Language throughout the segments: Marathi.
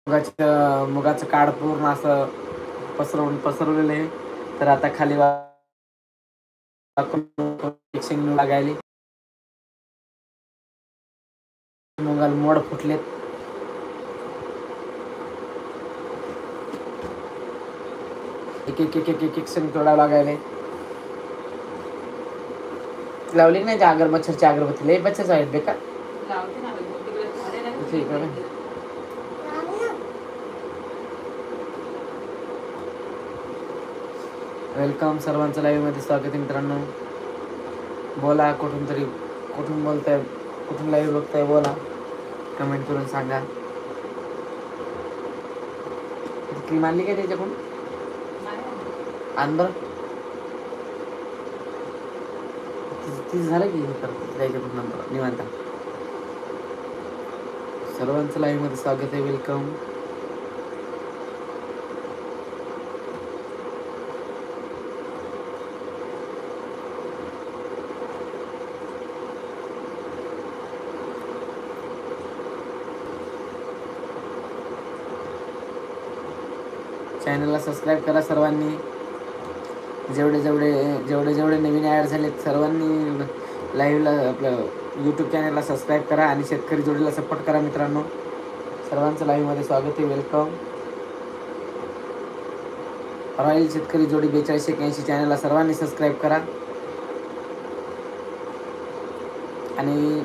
मुगाचं काड पूर्ण असं पसरवलेलं आहे. तर आता खाली लागायली मुगाला मोड फुटलेत. एक शेंग तोडा लागायले. लावली नाही त्या मच्छरची अगरबत्ती लई बच्चाच आहेत बेकार. वेलकम सर्वांचं लाईव्ह मध्ये स्वागत आहे मित्रांनो. बोला कुठून बोलताय, कुठून लाईव्ह बघताय बोला, कमेंट करून सांगा. क्रीम आणली काय त्याच्याकडून आण बरं. तीच झालं की त्याच्याकडून नंतर निवांत. सर्वांचं लाईव्ह मध्ये स्वागत आहे. वेलकम. चॅनलला सबस्क्राईब करा सर्वांनी. जेवढे नवीन ॲड झालेत सर्वांनी लाईव्हला आपलं यूट्यूब चॅनलला सबस्क्राईब करा आणि शेतकरी जोडीला सपोर्ट करा मित्रांनो. सर्वांचं लाईव्हमध्ये स्वागत आहे. वेलकम. रॉयल शेतकरी जोडी 4281 चॅनलला सर्वांनी सबस्क्राईब करा. आणि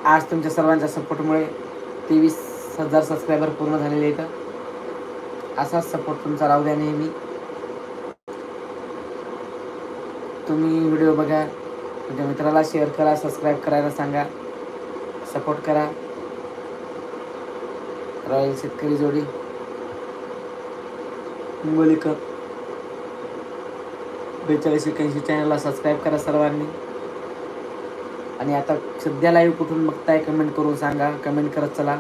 आज तुमच्या सर्वांच्या सपोर्टमुळे 23,000 सबस्क्रायबर पूर्ण झालेले आहेत. असाच सपोर्ट तुमचा राहू द्या नेहमी. तुम्ही व्हिडिओ बघा, तुमच्या मित्राला शेअर करा, सबस्क्राईब करायला सांगा, सपोर्ट करा. रॉयल शेतकरी जोडी मुंबईकर 4281 चॅनलला सबस्क्राईब करा सर्वांनी. आणि आता सध्या लाईव्ह कुठून बघताय कमेंट करून सांगा. कमेंट करत चला.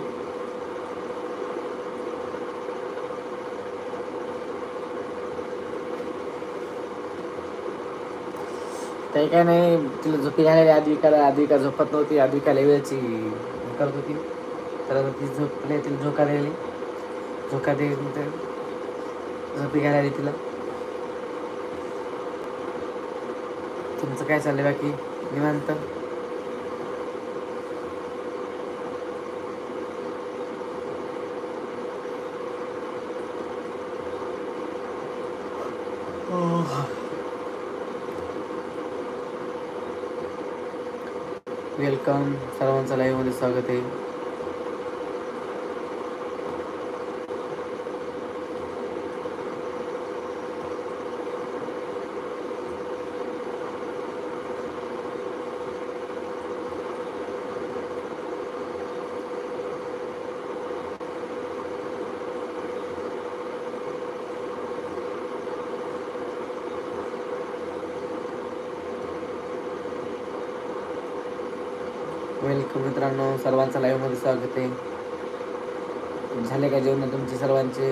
काही काय नाही, तिला झोपी घालायला आद्विका झोपत नव्हती. आद्विका वेळची करत होती, तर ती झोपले, तिला झोका दे झोपी घालायला तिला. तुमचं काय चाललंय बाकी निवांत? वेलकम. सर्वांचं लाईव्ह मध्ये स्वागत आहे. वेलकम मित्रांनो, सर्वांचं लाईव्ह मध्ये स्वागत आहे. झाले का जेवण तुमचे सर्वांचे?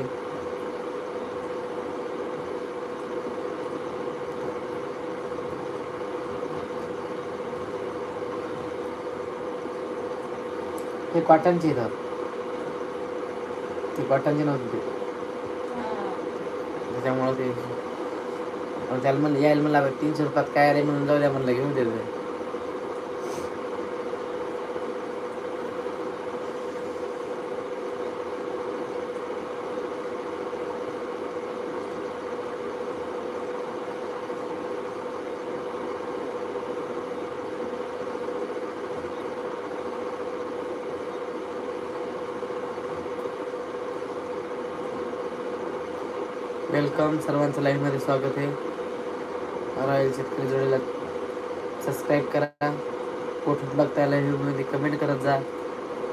हे कॉटनचे येतात, ती कॉटनची नव्हती ते, त्याच्यामुळं ते त्याला म्हणलं यायला म्हणलं 300 रुपयात काय रे म्हणून जाऊ द्या म्हणलं घेऊन देतो. वेलकम. सर्वांचं लाईव्हमध्ये स्वागत आहे. रॉयल शेतकरी जोडीला सबस्क्राईब करा. कुठून बघताय लाईव्हमध्ये कमेंट करत जा.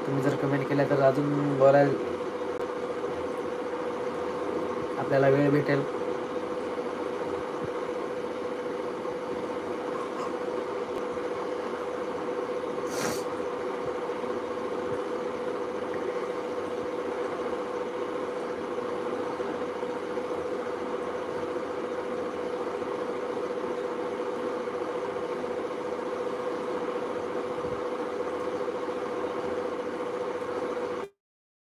तुम्ही जर कमेंट केल्या तर अजून बोलायला आपल्याला वेळ भेटेल.